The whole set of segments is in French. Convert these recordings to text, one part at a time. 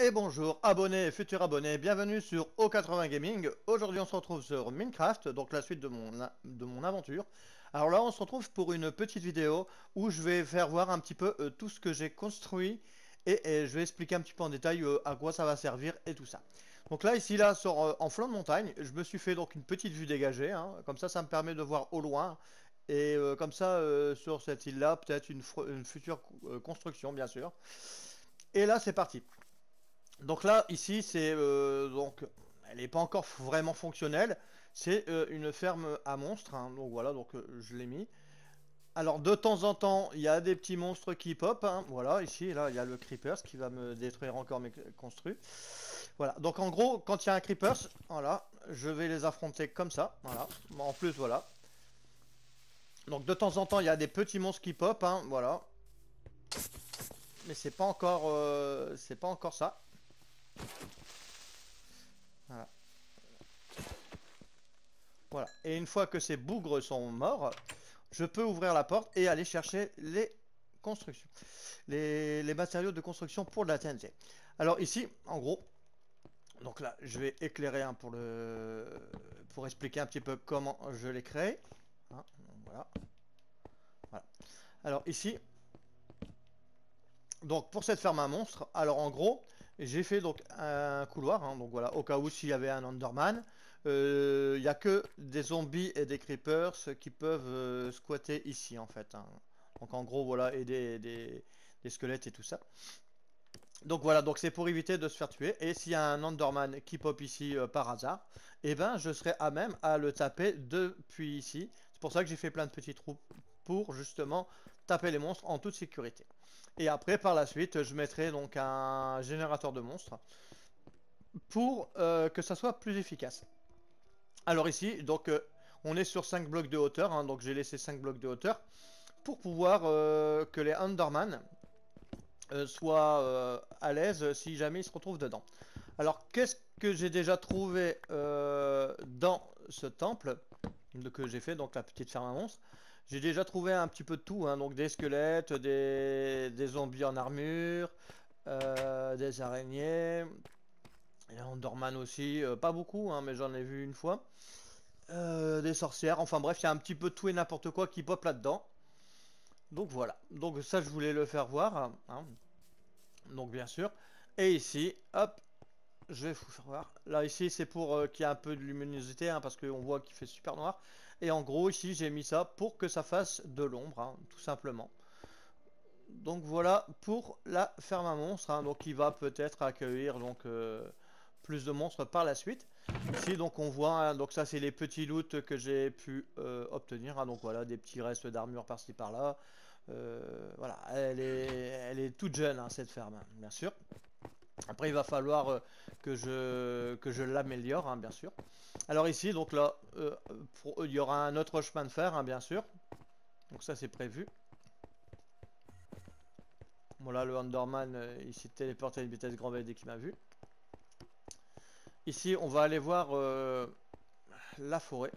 Et bonjour abonnés et futurs abonnés, bienvenue sur O80 Gaming. Aujourd'hui on se retrouve sur Minecraft, donc la suite de mon aventure. Alors là on se retrouve pour une petite vidéo où je vais faire voir un petit peu tout ce que j'ai construit et je vais expliquer un petit peu en détail à quoi ça va servir et tout ça. Donc là ici en flanc de montagne, je me suis fait donc une petite vue dégagée, hein. Comme ça me permet de voir au loin. Et comme ça sur cette île là peut-être une future construction bien sûr. Et là c'est parti. Donc là, ici, c'est donc, elle n'est pas encore vraiment fonctionnelle. C'est une ferme à monstres, hein. Donc voilà, donc je l'ai mis. Alors de temps en temps, il y a des petits monstres qui pop, hein. Voilà, ici, là, il y a le creepers qui va me détruire encore mes construits. Voilà. Donc en gros, quand il y a un creepers, voilà, je vais les affronter comme ça. Voilà. En plus, voilà. Donc de temps en temps, il y a des petits monstres qui pop, hein. Voilà. Mais c'est pas encore ça. Voilà. Voilà. Et une fois que ces bougres sont morts, je peux ouvrir la porte et aller chercher les constructions. Les matériaux de construction pour de la TNT. Alors ici, en gros, donc là, je vais éclairer pour expliquer un petit peu comment je l'ai créé. Hein, voilà. Voilà. Alors ici, donc pour cette ferme à monstres, alors en gros, j'ai fait donc un couloir, hein, donc voilà, au cas où s'il y avait un Enderman, il n'y a que des zombies et des creepers qui peuvent squatter ici en fait, hein. Donc en gros voilà, et des squelettes et tout ça. Donc voilà, donc c'est pour éviter de se faire tuer. Et s'il y a un Enderman qui pop ici par hasard, eh ben je serai à même à le taper depuis ici. C'est pour ça que j'ai fait plein de petits trous pour justement taper les monstres en toute sécurité. Et après par la suite je mettrai donc un générateur de monstres pour que ça soit plus efficace. Alors ici donc on est sur 5 blocs de hauteur, hein, donc j'ai laissé 5 blocs de hauteur pour pouvoir que les Enderman soit à l'aise si jamais il se retrouve dedans. Alors qu'est-ce que j'ai déjà trouvé dans ce temple que j'ai fait, donc la petite ferme à monstres? J'ai déjà trouvé un petit peu de tout, hein, donc des squelettes, des zombies en armure, des araignées, et un Enderman aussi, pas beaucoup, hein, mais j'en ai vu une fois. Des sorcières, enfin bref, il y a un petit peu tout et n'importe quoi qui pop là-dedans. Donc voilà, donc ça je voulais le faire voir, hein. Donc bien sûr. Et ici, hop, je vais vous faire voir. Là ici c'est pour qu'il y ait un peu de luminosité, hein, parce qu'on voit qu'il fait super noir. Et en gros ici j'ai mis ça pour que ça fasse de l'ombre, hein, tout simplement. Donc voilà pour la ferme à monstres, hein, donc il va peut-être accueillir donc plus de monstres par la suite. Ici donc on voit, hein, donc ça c'est les petits loots que j'ai pu obtenir, hein, donc voilà des petits restes d'armure par-ci par-là. Voilà, elle est toute jeune, hein, cette ferme, hein, bien sûr. Après il va falloir que je l'améliore, hein, bien sûr. Alors ici donc là il y aura un autre chemin de fer, hein, bien sûr. Donc ça c'est prévu. Voilà, le Enderman il s'est téléporté à une vitesse grand V dès qu'il m'a vu. Ici on va aller voir la forêt,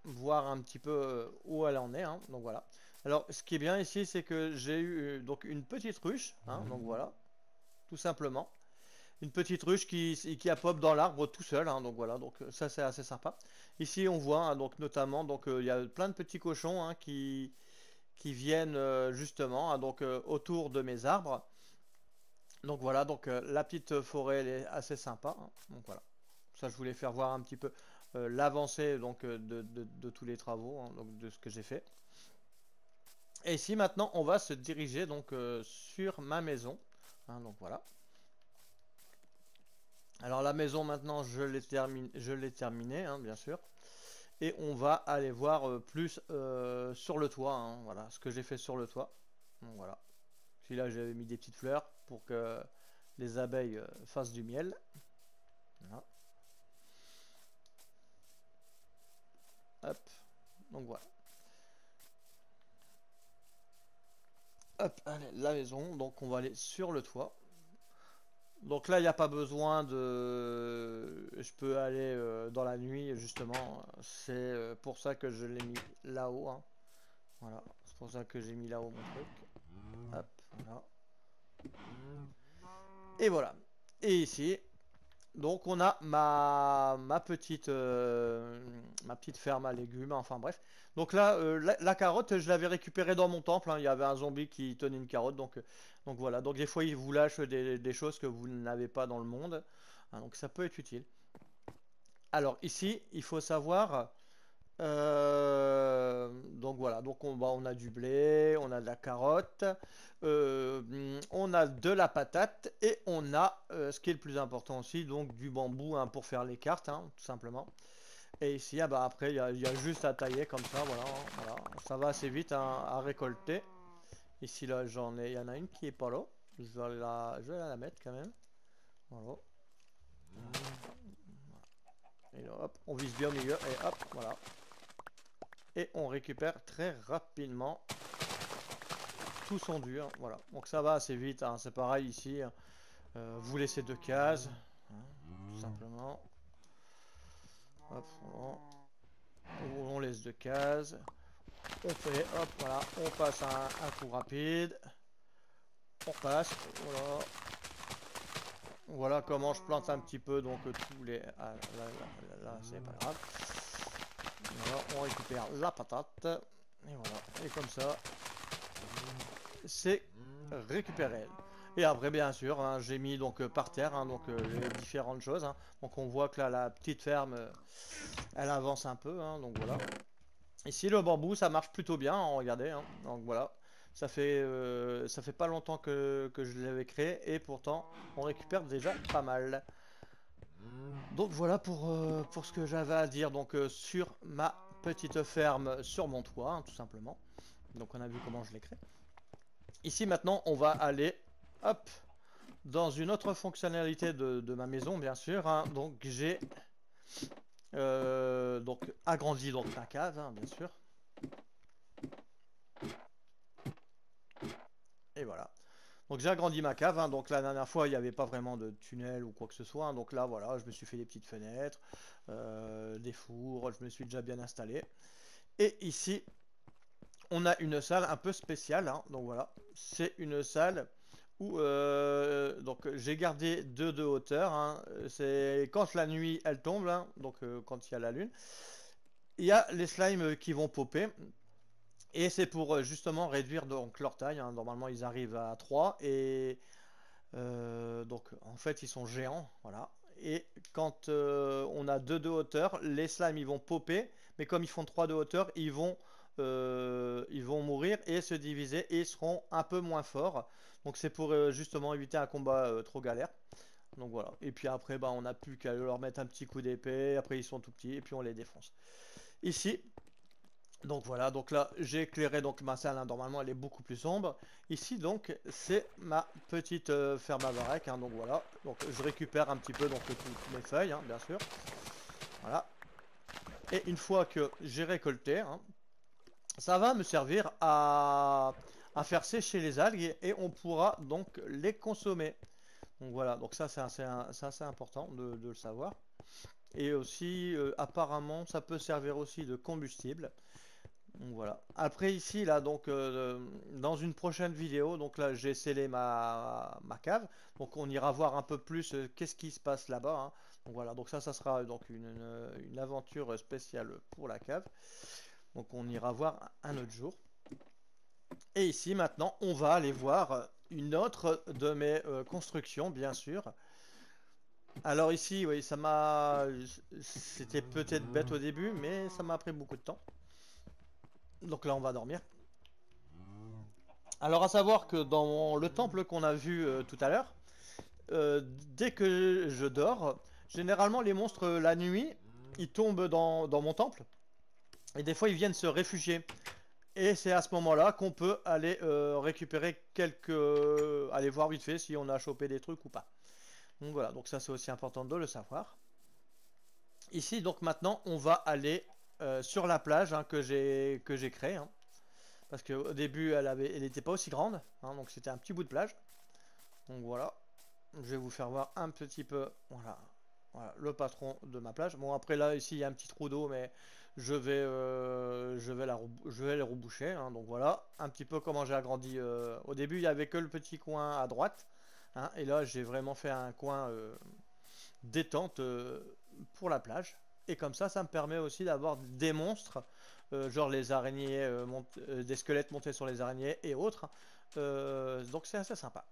voir un petit peu où elle en est, hein. Donc voilà. Alors ce qui est bien ici c'est que j'ai eu donc une petite ruche, hein, donc voilà, tout simplement. Une petite ruche qui a pop dans l'arbre tout seul, hein, donc voilà, donc ça c'est assez sympa. Ici on voit, hein, donc notamment, donc il y a plein de petits cochons, hein, qui viennent justement, hein, donc autour de mes arbres. Donc voilà, donc la petite forêt elle est assez sympa, hein, donc voilà. Ça je voulais faire voir un petit peu l'avancée donc de tous les travaux, hein, donc de ce que j'ai fait. Et ici maintenant on va se diriger donc sur ma maison, hein, donc voilà. Alors la maison maintenant je l'ai terminée, hein, bien sûr. Et on va aller voir plus sur le toit, hein, voilà, ce que j'ai fait sur le toit. Donc voilà. Puis là j'avais mis des petites fleurs pour que les abeilles fassent du miel. Voilà. Hop. Donc voilà. Hop, allez, la maison. Donc on va aller sur le toit. Donc là, il n'y a pas besoin de... Je peux aller dans la nuit, justement. C'est pour ça que je l'ai mis là-haut, hein. Voilà, c'est pour ça que j'ai mis là-haut mon truc. Hop, voilà. Et voilà. Et ici, donc on a ma petite ferme à légumes, enfin bref. Donc là, la carotte, je l'avais récupérée dans mon temple, hein. Il y avait un zombie qui tenait une carotte, donc voilà. Donc des fois, il vous lâche des choses que vous n'avez pas dans le monde, hein, donc ça peut être utile. Alors ici, il faut savoir, donc voilà, donc on a du blé, on a de la carotte, on a de la patate et on a, ce qui est le plus important aussi, donc du bambou, hein, pour faire les cartes, hein, tout simplement. Et ici, ah bah après, il y a juste à tailler comme ça, voilà, hein, voilà. Ça va assez vite, hein, à récolter. Ici, là, il y en a une qui est pas là. Je vais la mettre quand même. Voilà. Et là, hop, on vise bien au milieu et hop, voilà. Et on récupère très rapidement tout son dur, voilà. Donc ça va assez vite, hein. C'est pareil ici, hein. Vous laissez 2 cases, hein, tout simplement. Hop, on laisse 2 cases. On fait, hop, voilà, on passe un coup rapide. On passe, voilà. Voilà comment je plante un petit peu, donc tous les... Ah, là, c'est pas grave. Voilà, on récupère la patate. Et voilà, et comme ça, c'est récupéré. Et après, bien sûr, hein, j'ai mis donc par terre, hein, donc les différentes choses, hein. Donc on voit que là, la petite ferme, elle avance un peu, hein, donc voilà. Ici, le bambou, ça marche plutôt bien, hein, regardez, hein. Donc voilà, ça fait pas longtemps que je l'avais créé, et pourtant, on récupère déjà pas mal. Donc voilà pour ce que j'avais à dire, donc sur ma petite ferme sur mon toit, hein, tout simplement. Donc on a vu comment je l'ai créé. Ici maintenant, on va aller, hop, dans une autre fonctionnalité de ma maison, bien sûr, hein. Donc j'ai donc agrandi donc ma cave, hein, bien sûr. Et voilà. Donc j'ai agrandi ma cave, hein. Donc la dernière fois il n'y avait pas vraiment de tunnel ou quoi que ce soit, hein. Donc là voilà, je me suis fait des petites fenêtres, des fours, je me suis déjà bien installé. Et ici on a une salle un peu spéciale, hein. Donc voilà, c'est une salle où donc j'ai gardé 2 de hauteur, hein. C'est quand la nuit elle tombe, hein, donc quand il y a la lune, il y a les slimes qui vont popper. Et c'est pour justement réduire donc leur taille, hein. Normalement ils arrivent à 3 et donc en fait ils sont géants, voilà. Et quand on a 2 de hauteur, les slimes ils vont popper, mais comme ils font 3 de hauteur, ils vont mourir et se diviser et ils seront un peu moins forts. Donc c'est pour justement éviter un combat trop galère. Donc voilà. Et puis après, bah, on n'a plus qu'à leur mettre un petit coup d'épée. Après, ils sont tout petits et puis on les défonce. Ici, donc voilà. Donc là, j'ai éclairé donc ma salle, hein. Normalement, elle est beaucoup plus sombre. Ici, donc, c'est ma petite ferme à baraque, hein. Donc voilà. Donc je récupère un petit peu donc toutes mes feuilles, hein, bien sûr. Voilà. Et une fois que j'ai récolté, hein, ça va me servir à faire sécher les algues et on pourra donc les consommer. Donc voilà, donc ça c'est assez important de le savoir. Et aussi, apparemment, ça peut servir aussi de combustible. Donc voilà. Après ici, là, donc dans une prochaine vidéo, donc là j'ai scellé ma cave. Donc on ira voir un peu plus qu'est-ce qui se passe là-bas, hein. Donc voilà, donc ça sera donc une aventure spéciale pour la cave. Donc on ira voir un autre jour. Et ici maintenant, on va aller voir une autre de mes constructions, bien sûr. Alors ici, oui, c'était peut-être bête au début, mais ça m'a pris beaucoup de temps. Donc là, on va dormir. Alors à savoir que dans le temple qu'on a vu tout à l'heure, dès que je dors, généralement les monstres la nuit, ils tombent dans mon temple. Et des fois, ils viennent se réfugier. Et c'est à ce moment-là qu'on peut aller récupérer aller voir vite fait si on a chopé des trucs ou pas. Donc voilà, donc ça c'est aussi important de le savoir. Ici donc maintenant on va aller sur la plage, hein, que j'ai créée, hein. Parce qu'au début elle n'était pas aussi grande, hein, donc c'était un petit bout de plage. Donc voilà, je vais vous faire voir un petit peu, voilà, voilà le patron de ma plage. Bon après là ici il y a un petit trou d'eau, mais je vais les reboucher, hein. Donc voilà un petit peu comment j'ai agrandi. Au début il y avait que le petit coin à droite, hein. Et là, j'ai vraiment fait un coin détente pour la plage. Et comme ça me permet aussi d'avoir des monstres, genre les araignées, des squelettes montés sur les araignées et autres. Donc c'est assez sympa.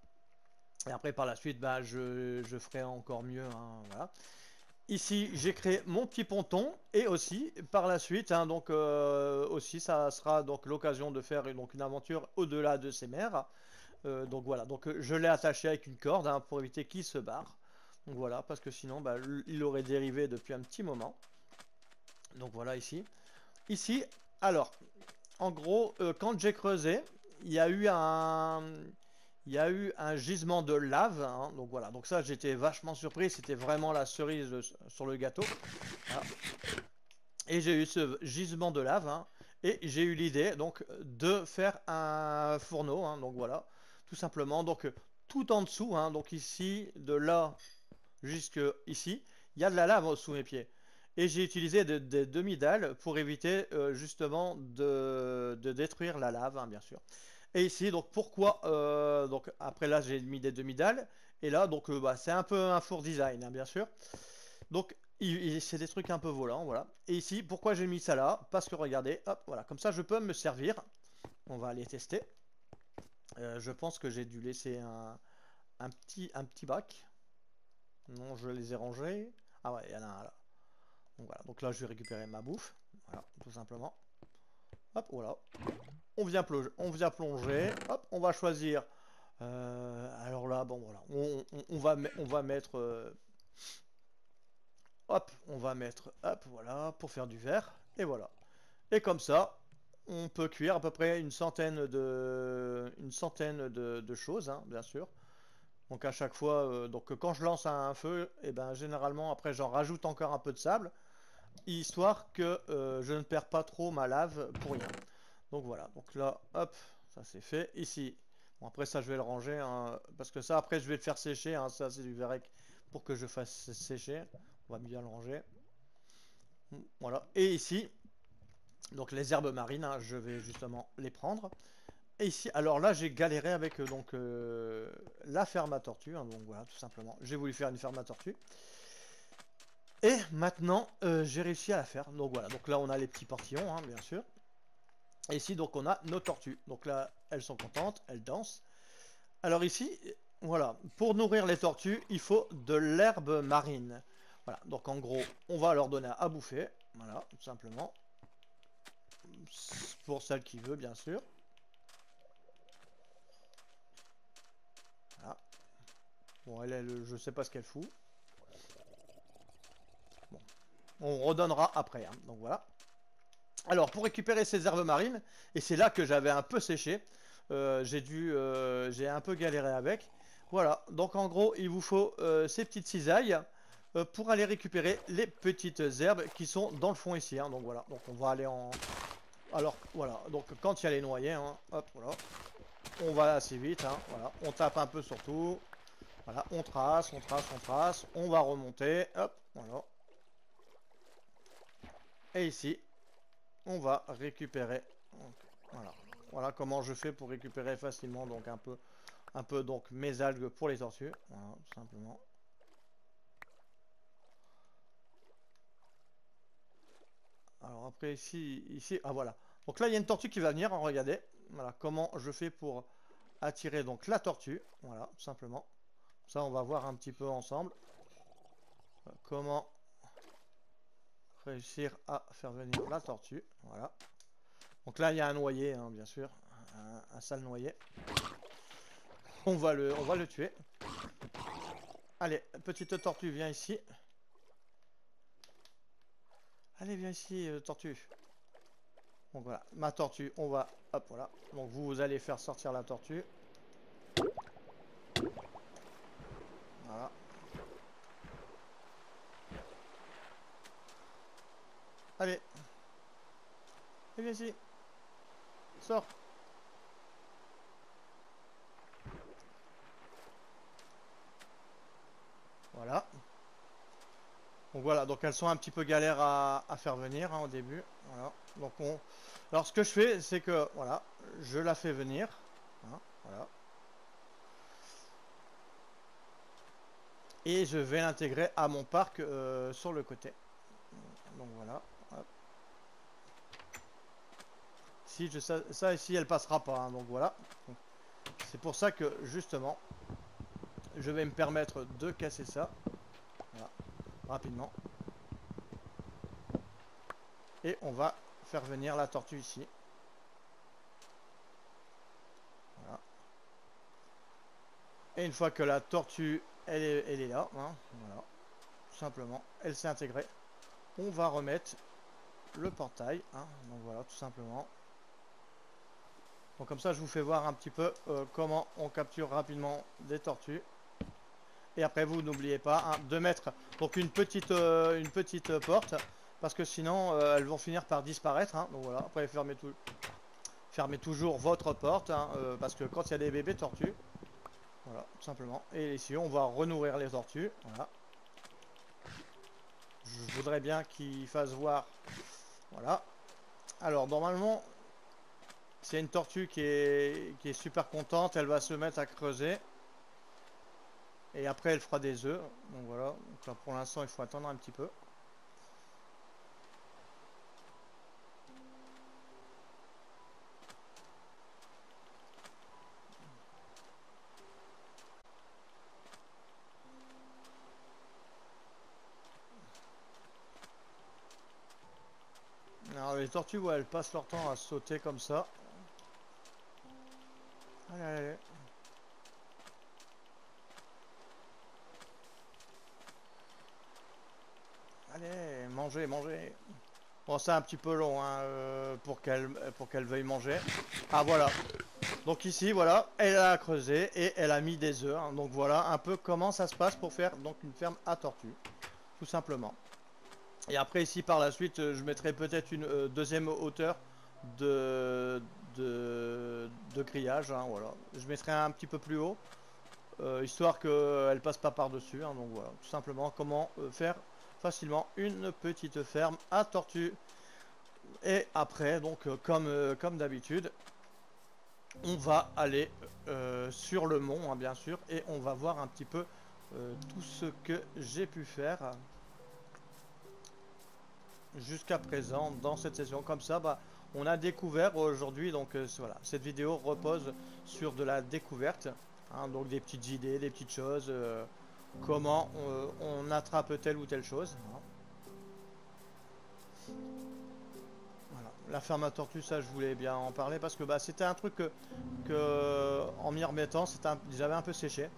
Et après par la suite, bah, je ferai encore mieux, hein, voilà. Ici, j'ai créé mon petit ponton et aussi par la suite, hein, donc aussi ça sera donc l'occasion de faire donc une aventure au-delà de ces mers. Donc voilà, donc je l'ai attaché avec une corde, hein, pour éviter qu'il se barre. Donc voilà, parce que sinon bah, il aurait dérivé depuis un petit moment. Donc voilà ici. Ici, alors, en gros, quand j'ai creusé, il y a eu un, il y a eu un gisement de lave, hein. Donc voilà, donc ça j'étais vachement surpris, c'était vraiment la cerise sur le gâteau. Voilà. Et j'ai eu ce gisement de lave, hein, et j'ai eu l'idée donc de faire un fourneau, hein. Donc voilà, tout simplement. Donc tout en dessous, hein, donc ici, de là jusque ici, il y a de la lave sous mes pieds. Et j'ai utilisé des demi-dalles pour éviter justement de détruire la lave, hein, bien sûr. Et ici, donc pourquoi donc après là j'ai mis des demi-dalles et là donc bah, c'est un peu un four design, hein, bien sûr. Donc c'est des trucs un peu volants, voilà. Et ici, pourquoi j'ai mis ça là? Parce que regardez, hop, voilà, comme ça je peux me servir. On va aller tester. Je pense que j'ai dû laisser un petit bac. Non, je les ai rangés. Ah ouais, il y en a un là. Donc voilà, donc là je vais récupérer ma bouffe. Voilà, tout simplement. Hop, voilà. On vient plonger. Hop, on va choisir. Alors là, bon voilà, on va mettre. Hop, on va mettre. Hop, voilà, pour faire du verre. Et voilà. Et comme ça, on peut cuire à peu près une centaine de choses, hein, bien sûr. Donc à chaque fois, donc quand je lance un feu, et ben généralement après j'en rajoute encore un peu de sable, histoire que je ne perds pas trop ma lave pour rien. Donc voilà, donc là, hop, ça c'est fait. Ici, bon après ça je vais le ranger, hein, parce que ça après je vais le faire sécher, hein, ça c'est du Vérec pour que je fasse sécher. On va bien le ranger. Voilà, et ici, donc les herbes marines, hein, je vais justement les prendre. Et ici, alors là j'ai galéré avec donc la ferme à tortue, hein, donc voilà, tout simplement. J'ai voulu faire une ferme à tortue. Et maintenant, j'ai réussi à la faire. Donc voilà, donc là on a les petits portillons, hein, bien sûr. Et ici, donc on a nos tortues. Donc là, elles sont contentes, elles dansent. Alors ici, voilà, pour nourrir les tortues, il faut de l'herbe marine. Voilà, donc en gros, on va leur donner à bouffer. Voilà, tout simplement. Pour celle qui veut, bien sûr. Voilà. Bon, je sais pas ce qu'elle fout. Bon, on redonnera après, hein. Donc voilà. Alors, pour récupérer ces herbes marines, et c'est là que j'avais un peu séché, j'ai un peu galéré avec. Voilà, donc en gros, il vous faut ces petites cisailles pour aller récupérer les petites herbes qui sont dans le fond ici, hein. Donc voilà, donc on va aller en... Alors voilà, donc quand il y a les noyers, hein, hop, voilà, on va assez vite, hein, voilà, on tape un peu sur tout, voilà, on trace, on trace, on trace, on va remonter, hop, voilà. Et ici, on va récupérer. Donc, voilà. Voilà comment je fais pour récupérer facilement donc un peu donc mes algues pour les tortues. Voilà, tout simplement. Alors après ici, ah voilà. Donc là il y a une tortue qui va venir, hein, regardez. Voilà comment je fais pour attirer donc la tortue. Voilà, tout simplement. Ça on va voir un petit peu ensemble. Comment réussir à faire venir la tortue. Voilà. Donc là il y a un noyé, hein, bien sûr. Un sale noyé. On va le tuer. Allez, petite tortue, viens ici. Allez, viens ici, tortue. Donc voilà, ma tortue, on va... Hop, voilà. Donc vous allez faire sortir la tortue. Voilà. Allez. Et viens ici. Sors. Voilà. Donc voilà, donc elles sont un petit peu galères à faire venir, hein, au début. Voilà. Donc on... Alors ce que je fais, c'est que, voilà, je la fais venir. Hein, voilà. Et je vais l'intégrer à mon parc sur le côté. Donc voilà. Hop. Si je, ça ici, elle passera pas. Hein, donc voilà. C'est pour ça que justement, je vais me permettre de casser ça. Voilà. Rapidement. Et on va faire venir la tortue ici. Voilà. Et une fois que la tortue, elle est là. Hein, voilà. Tout simplement, elle s'est intégrée. On va remettre le portail. Hein, donc voilà, tout simplement. Donc comme ça, je vous fais voir un petit peu comment on capture rapidement des tortues. Et après, vous n'oubliez pas hein, de mettre donc une petite porte, parce que sinon, elles vont finir par disparaître. Hein. Donc voilà, après, fermez toujours votre porte, hein, parce que quand il y a des bébés tortues, voilà, tout simplement. Et ici, on va renourrir les tortues. Voilà. Je voudrais bien qu'ils fassent voir. Voilà. Alors, normalement, s'il y a une tortue qui est super contente, elle va se mettre à creuser. Et après, elle fera des œufs. Donc voilà. Donc là, pour l'instant, il faut attendre un petit peu. Alors, les tortues, ouais, elles passent leur temps à sauter comme ça. Allez, allez, allez. Allez, mangez, mangez. Bon, c'est un petit peu long hein, pour qu'elle veuille manger. Ah, voilà. Donc ici, voilà, elle a creusé et elle a mis des œufs. Hein. Donc voilà un peu comment ça se passe pour faire donc une ferme à tortues. Tout simplement. Et après ici, par la suite, je mettrai peut-être une deuxième hauteur de, de grillage. Hein, voilà. Je mettrai un petit peu plus haut. Histoire qu'elle passe pas par-dessus. Hein, donc voilà, tout simplement comment faire facilement une petite ferme à tortues. Et après, donc comme d'habitude, on va aller sur le mont, hein, bien sûr, et on va voir un petit peu tout ce que j'ai pu faire jusqu'à présent dans cette session. Comme ça, bah, on a découvert aujourd'hui, donc voilà, cette vidéo repose sur de la découverte, hein, donc des petites idées, des petites choses, comment on attrape telle ou telle chose. Hein. Voilà. La ferme à tortues, ça je voulais bien en parler parce que bah, c'était un truc que en m'y remettant, j'avais un peu séché.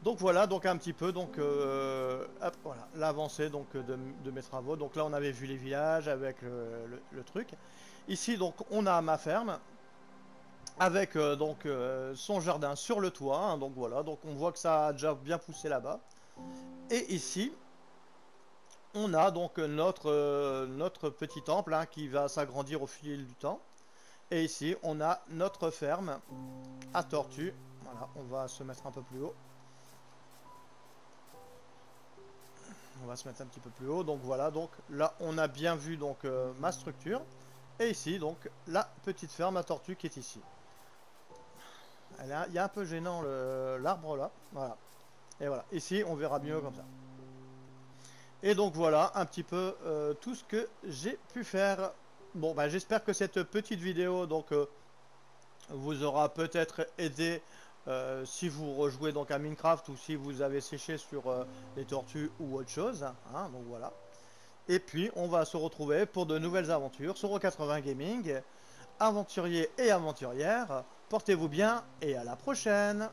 Donc voilà, donc un petit peu, donc hop, voilà, l'avancée donc de mes travaux. Donc là on avait vu les villages avec le truc. Ici donc on a ma ferme avec donc son jardin sur le toit. Hein, donc voilà, donc on voit que ça a déjà bien poussé là-bas. Et ici on a donc notre petit temple hein, qui va s'agrandir au fil du temps. Et ici on a notre ferme à tortues. Voilà, on va se mettre un peu plus haut. On va se mettre un petit peu plus haut. Donc voilà, donc là on a bien vu donc ma structure. Et ici donc la petite ferme à tortues qui est ici. Il y a un peu gênant l'arbre là. Voilà. Et voilà, ici on verra mieux comme ça. Et donc voilà un petit peu tout ce que j'ai pu faire. Bon bah j'espère que cette petite vidéo donc vous aura peut-être aidé si vous rejouez donc à Minecraft ou si vous avez séché sur les tortues ou autre chose. Hein, donc voilà. Et puis on va se retrouver pour de nouvelles aventures sur Ro80 Gaming. Aventuriers et aventurières, portez-vous bien et à la prochaine.